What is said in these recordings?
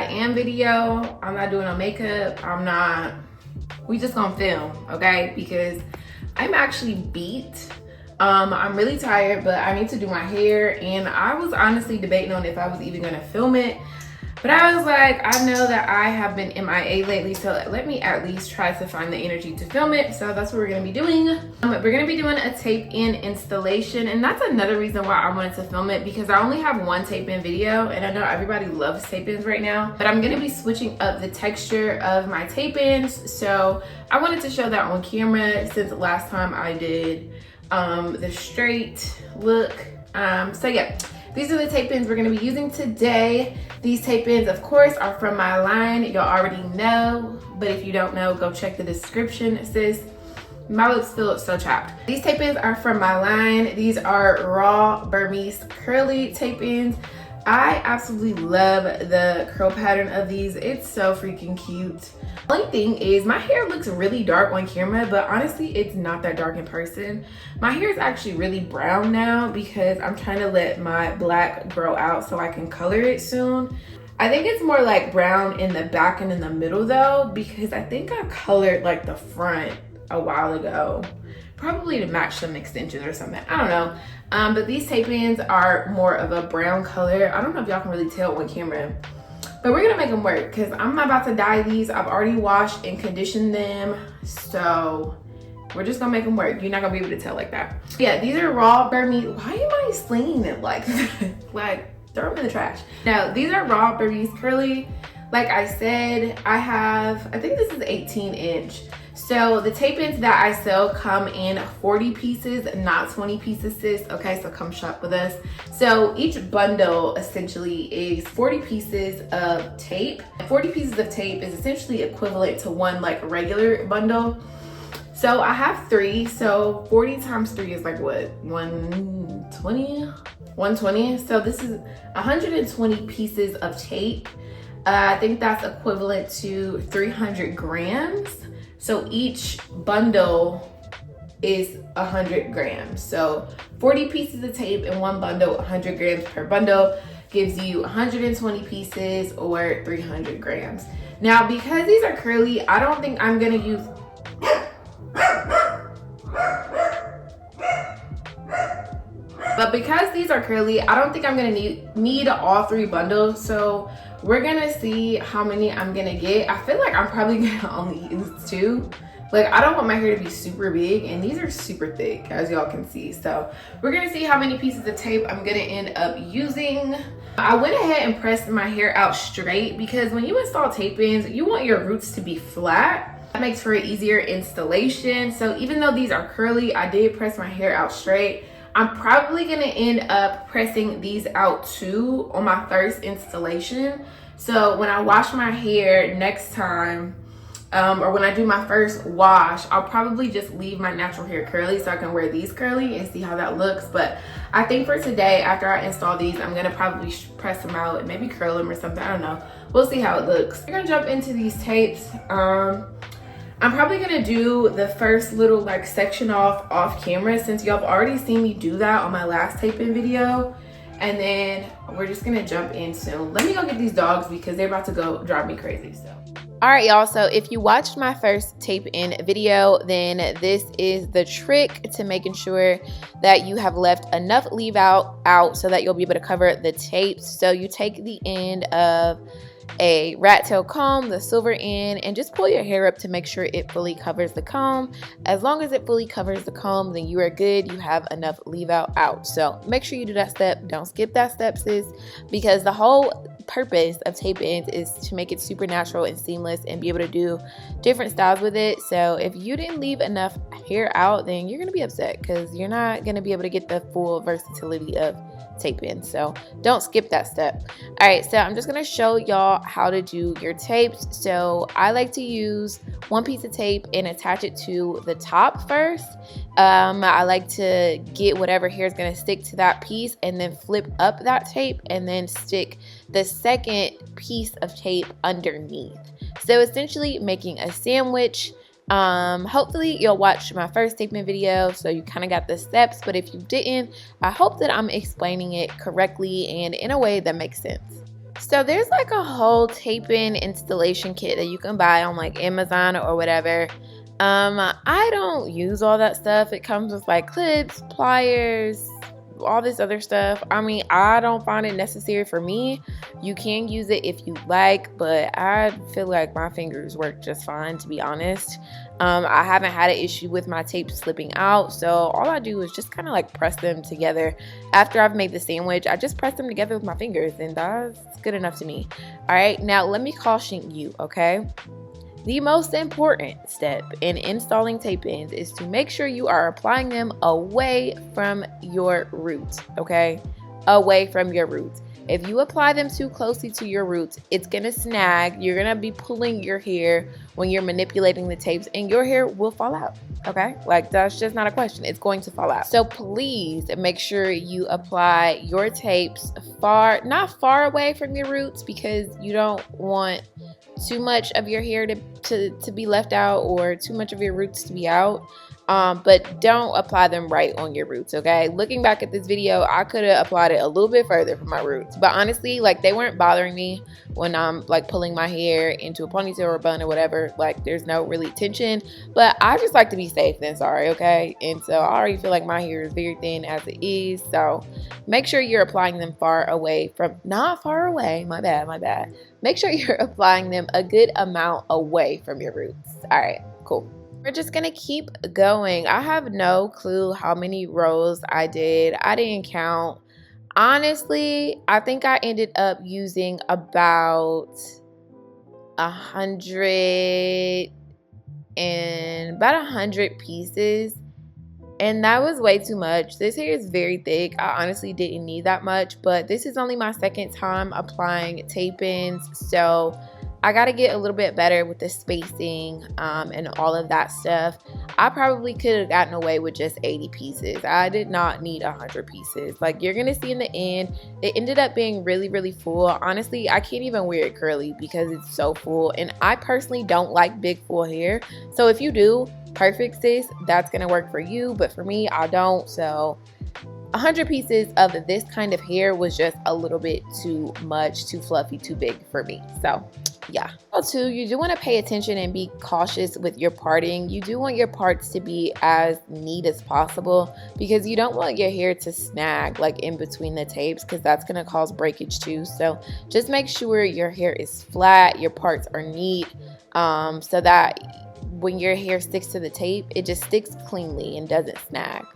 am video. I'm not doing no makeup. We just gonna film, okay? Because I'm actually beat. I'm really tired, but I need to do my hair, and I was honestly debating on if I was even gonna film it. But I was like, I know that I have been MIA lately, so let me at least try to find the energy to film it. So that's what we're gonna be doing. We're gonna be doing a tape-in installation, and that's another reason why I wanted to film it, because I only have one tape-in video, and I know everybody loves tape-ins right now, but I'm gonna be switching up the texture of my tape-ins. So I wanted to show that on camera since last time I did the straight look. So yeah. These are the tape-ins we're gonna be using today. These tape-ins, of course, are from my line. Y'all already know, but if you don't know, go check the description, sis. My lips feel so chapped. These tape-ins are from my line. These are raw Burmese curly tape-ins. I absolutely love the curl pattern of these. It's so freaking cute. The only thing is my hair looks really dark on camera, but honestly, it's not that dark in person. My hair is actually really brown now because I'm trying to let my black grow out so I can color it soon. I think it's more like brown in the back and in the middle though, because I think I colored like the front a while ago, probably to match some extensions or something. I don't know. But these tape-ins are more of a brown color. I don't know if y'all can really tell on camera, but we're gonna make them work because I'm about to dye these. I've already washed and conditioned them, so we're just gonna make them work. You're not gonna be able to tell like that. Yeah, these are raw Burmese. Why am I slinging it like like throw them in the trash? No, these are raw Burmese curly. Like I said, I think this is 18-inch. So the tape-ins that I sell come in 40 pieces, not 20 pieces, sis. Okay, so come shop with us. So each bundle essentially is 40 pieces of tape. 40 pieces of tape is essentially equivalent to one like regular bundle. So I have 3, so 40 times 3 is like what, 120? 120. So this is 120 pieces of tape. I think that's equivalent to 300 grams. So each bundle is 100 grams. So 40 pieces of tape in one bundle, 100 grams per bundle, gives you 120 pieces or 300 grams. Now, because these are curly, I don't think I'm gonna use, but because these are curly, I don't think I'm gonna need all 3 bundles. So we're gonna see how many I'm gonna get. I feel like I'm probably gonna only use 2. Like, I don't want my hair to be super big, and these are super thick, as y'all can see. So we're gonna see how many pieces of tape I'm gonna end up using. I went ahead and pressed my hair out straight because when you install tape-ins, you want your roots to be flat. That makes for an easier installation. So even though these are curly, I did press my hair out straight. I'm probably gonna end up pressing these out too on my first installation. So when I wash my hair next time, or when I do my first wash, I'll probably just leave my natural hair curly so I can wear these curly and see how that looks. But I think for today, after I install these, I'm gonna probably press them out and maybe curl them or something, I don't know. We'll see how it looks. We're gonna jump into these tapes. I'm probably gonna do the first little like section off camera since y'all have already seen me do that on my last tape-in video. And then we're just gonna jump in soon. Let me go get these dogs because they're about to go drive me crazy, so. All right, y'all, so if you watched my first tape-in video, then this is the trick to making sure that you have left enough leave out so that you'll be able to cover the tapes. So you take the end of a rat tail comb, the silver end, and just pull your hair up to make sure it fully covers the comb. As long as it fully covers the comb, then you are good. You have enough leave out. So make sure you do that step. Don't skip that step, sis, because the whole purpose of tape-ins is to make it super natural and seamless and be able to do different styles with it. So if you didn't leave enough hair out, then you're gonna be upset because you're not gonna be able to get the full versatility of tape-in. So don't skip that step. All right, so I'm just gonna show y'all how to do your tapes. So I like to use one piece of tape and attach it to the top first. I like to get whatever hair is gonna stick to that piece and then flip up that tape and then stick the second piece of tape underneath. So essentially making a sandwich. Hopefully you'll watch my first tape-in video so you kind of got the steps, but if you didn't, I hope that I'm explaining it correctly and in a way that makes sense. So there's like a whole tape-in installation kit that you can buy on like Amazon or whatever. I don't use all that stuff. It comes with like clips, pliers, all this other stuff. I mean, I don't find it necessary for me. You can use it if you like, but I feel like my fingers work just fine, to be honest. I haven't had an issue with my tape slipping out, so all I do is just kind of like press them together. After I've made the sandwich, I just press them together with my fingers, and that's good enough to me. All right, now let me caution you, okay? The most important step in installing tape-ins is to make sure you are applying them away from your roots, okay? Away from your roots. If you apply them too closely to your roots, it's gonna snag. You're gonna be pulling your hair when you're manipulating the tapes, and your hair will fall out, okay? Like, that's just not a question. It's going to fall out. So please make sure you apply your tapes not far away from your roots, because you don't want too much of your hair to be left out, or too much of your roots to be out. But don't apply them right on your roots, okay? Looking back at this video, I could have applied it a little bit further from my roots, but honestly, like, they weren't bothering me when I'm like pulling my hair into a ponytail or a bun or whatever. Like, there's no really tension, but I just like to be safe than sorry, okay? And so I already feel like my hair is very thin as it is, so make sure you're applying them far away from, not far away, my bad. Make sure you're applying them a good amount away from your roots. All right, cool. We're just gonna keep going. I have no clue how many rows I did. I didn't count. Honestly, I think I ended up using about 100 pieces. And that was way too much. This hair is very thick. I honestly didn't need that much, but this is only my second time applying tape-ins, so I got to get a little bit better with the spacing and all of that stuff. I probably could have gotten away with just 80 pieces. I did not need 100 pieces. Like, you're going to see in the end, it ended up being really, really full. Honestly, I can't even wear it curly because it's so full. And I personally don't like big full hair. So if you do, perfect sis, that's going to work for you. But for me, I don't. So 100 pieces of this kind of hair was just a little bit too much, too fluffy, too big for me. So yeah. Also, you do want to pay attention and be cautious with your parting. You do want your parts to be as neat as possible, because you don't want your hair to snag like in between the tapes, because that's going to cause breakage too. So just make sure your hair is flat, your parts are neat, so that when your hair sticks to the tape, it just sticks cleanly and doesn't snag.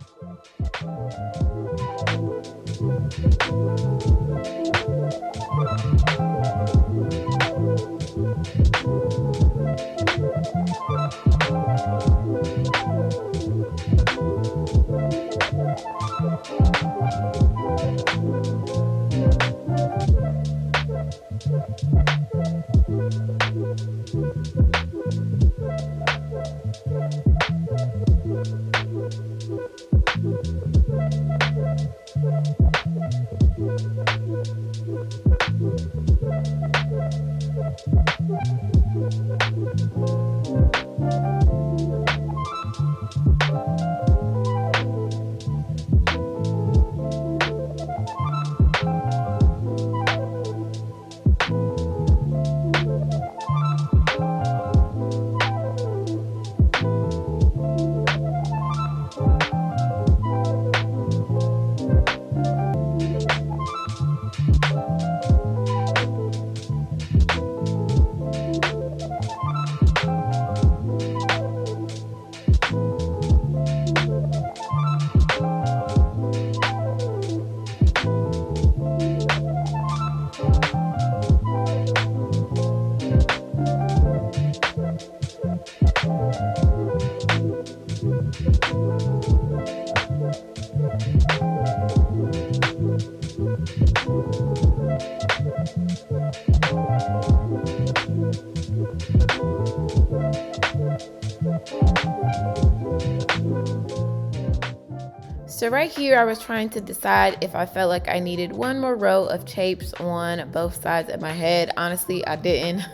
So right here, I was trying to decide if I felt like I needed one more row of tapes on both sides of my head. Honestly, I didn't,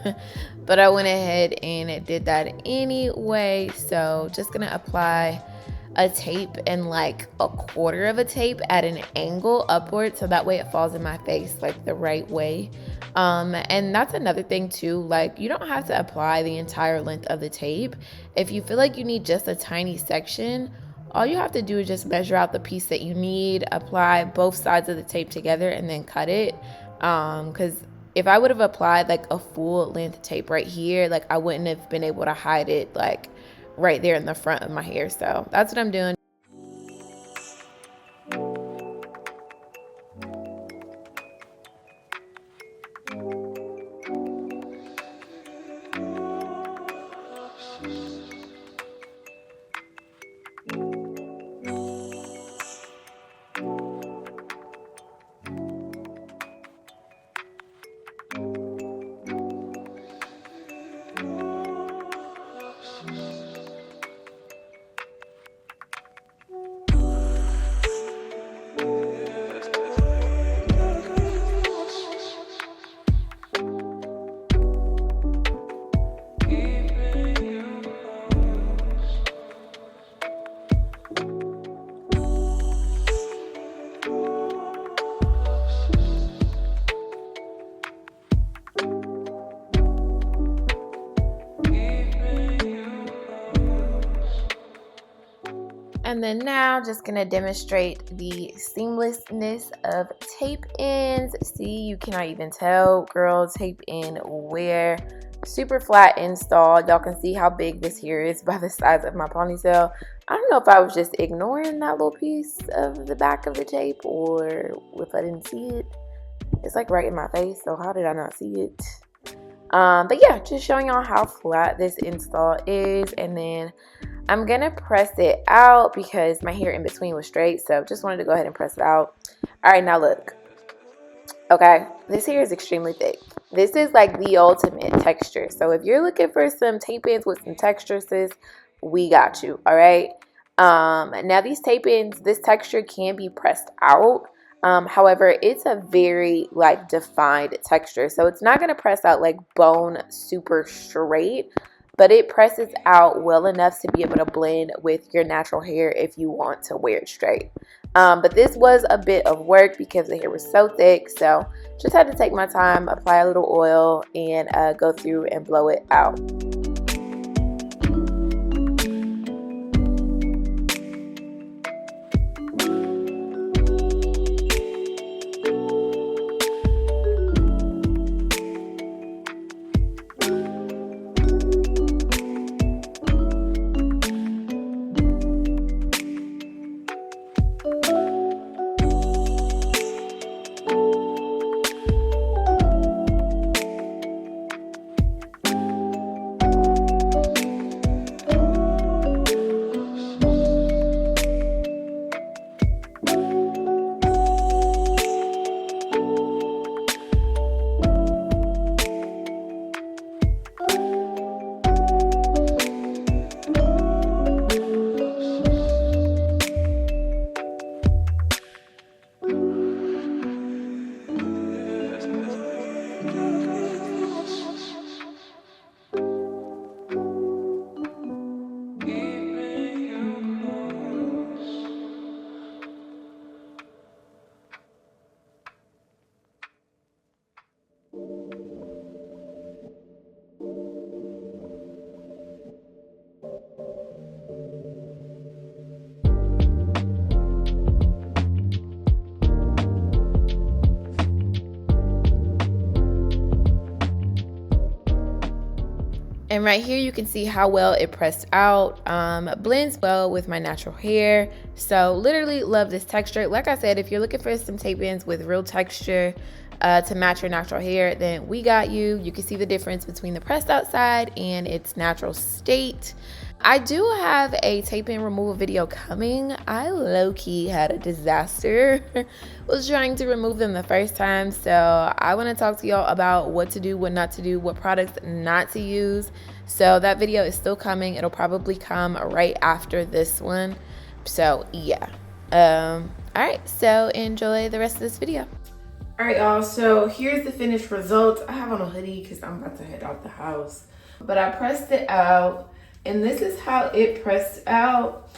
but I went ahead and did that anyway. So just gonna apply a tape and like a quarter of a tape at an angle upward, so that way it falls in my face like the right way. And that's another thing too, like you don't have to apply the entire length of the tape. If you feel like you need just a tiny section, all you have to do is just measure out the piece that you need, apply both sides of the tape together, and then cut it. Because if I would have applied like a full length tape right here, like I wouldn't have been able to hide it like right there in the front of my hair. So that's what I'm doing. And then now just gonna demonstrate the seamlessness of tape-ins. See, you cannot even tell, girl, tape-in wear. Super flat install. Y'all can see how big this here is by the size of my ponytail. I don't know if I was just ignoring that little piece of the back of the tape or if I didn't see it. It's like right in my face, so how did I not see it? But yeah, just showing y'all how flat this install is. And then I'm gonna press it out because my hair in between was straight, so just wanted to go ahead and press it out. All right, now look. Okay, this hair is extremely thick. This is like the ultimate texture. So if you're looking for some tape-ins with some texture, sis, we got you. All right. Now these tape-ins, this texture can be pressed out. However, it's a very like defined texture, so it's not gonna press out like bone super straight, but it presses out well enough to be able to blend with your natural hair if you want to wear it straight. But this was a bit of work because the hair was so thick, so just had to take my time, apply a little oil, and go through and blow it out. And right here you can see how well it pressed out, blends well with my natural hair. So literally love this texture. Like I said, if you're looking for some tape-ins with real texture to match your natural hair, then we got you. You can see the difference between the pressed out side and its natural state. I do have a tape-in removal video coming. I low-key had a disaster. Was trying to remove them the first time, so I want to talk to y'all about what to do, what not to do, what products not to use. So that video is still coming. It'll probably come right after this one. So yeah. All right, so enjoy the rest of this video. All right, y'all, so here's the finished result. I have on a hoodie because I'm about to head out the house, but I pressed it out, and this is how it pressed out.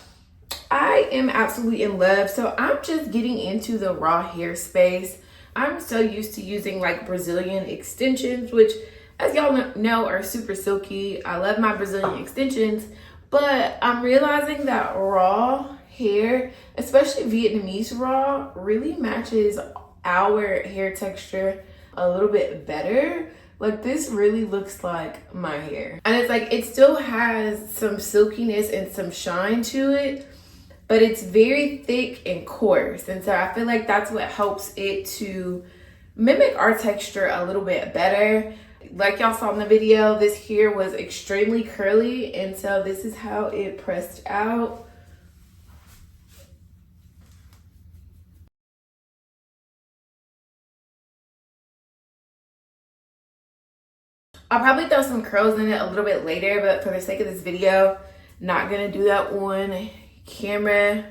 I am absolutely in love. So I'm just getting into the raw hair space. I'm so used to using like Brazilian extensions, which as y'all know are super silky. I love my Brazilian extensions, but I'm realizing that raw hair, especially Vietnamese raw, really matches our hair texture a little bit better. Like this really looks like my hair. And it's like, it still has some silkiness and some shine to it, but it's very thick and coarse. And so I feel like that's what helps it to mimic our texture a little bit better. Like y'all saw in the video, this hair was extremely curly, and so this is how it pressed out. I'll probably throw some curls in it a little bit later, but for the sake of this video, not gonna do that on camera.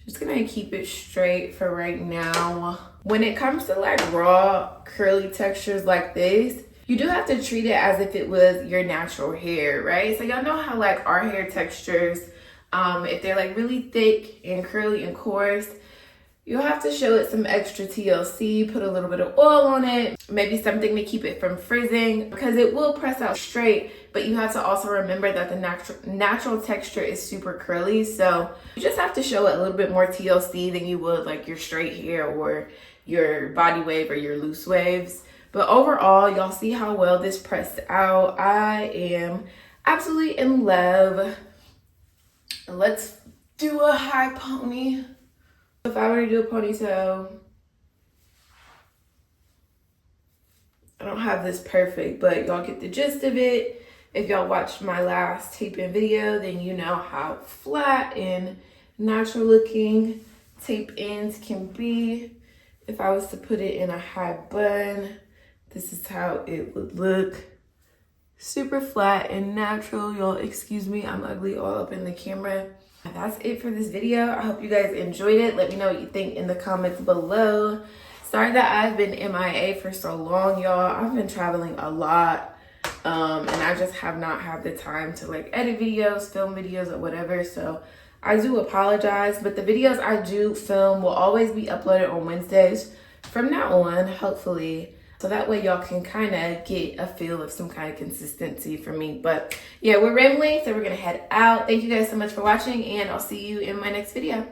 Just gonna keep it straight for right now. When it comes to like raw curly textures like this, you do have to treat it as if it was your natural hair, right? So y'all know how like our hair textures, if they're like really thick and curly and coarse, you'll have to show it some extra TLC, put a little bit of oil on it, maybe something to keep it from frizzing, because it will press out straight, but you have to also remember that the natural texture is super curly, so you just have to show it a little bit more TLC than you would like your straight hair or your body wave or your loose waves. But overall, y'all see how well this pressed out. I am absolutely in love. Let's do a high pony. If I were to do a ponytail, I don't have this perfect, but y'all get the gist of it. If y'all watched my last tape-in video, then you know how flat and natural looking tape-ins can be. If I was to put it in a high bun, this is how it would look. Super flat and natural. Y'all excuse me, I'm ugly all up in the camera. That's it for this video. I hope you guys enjoyed it. Let me know what you think in the comments below. Sorry that I've been MIA for so long, y'all. I've been traveling a lot, and I just have not had the time to like edit videos, film videos, or whatever. So I do apologize, but the videos I do film will always be uploaded on Wednesdays from now on, hopefully. So that way y'all can kind of get a feel of some kind of consistency for me. But yeah, we're rambling, so we're gonna head out. Thank you guys so much for watching, and I'll see you in my next video.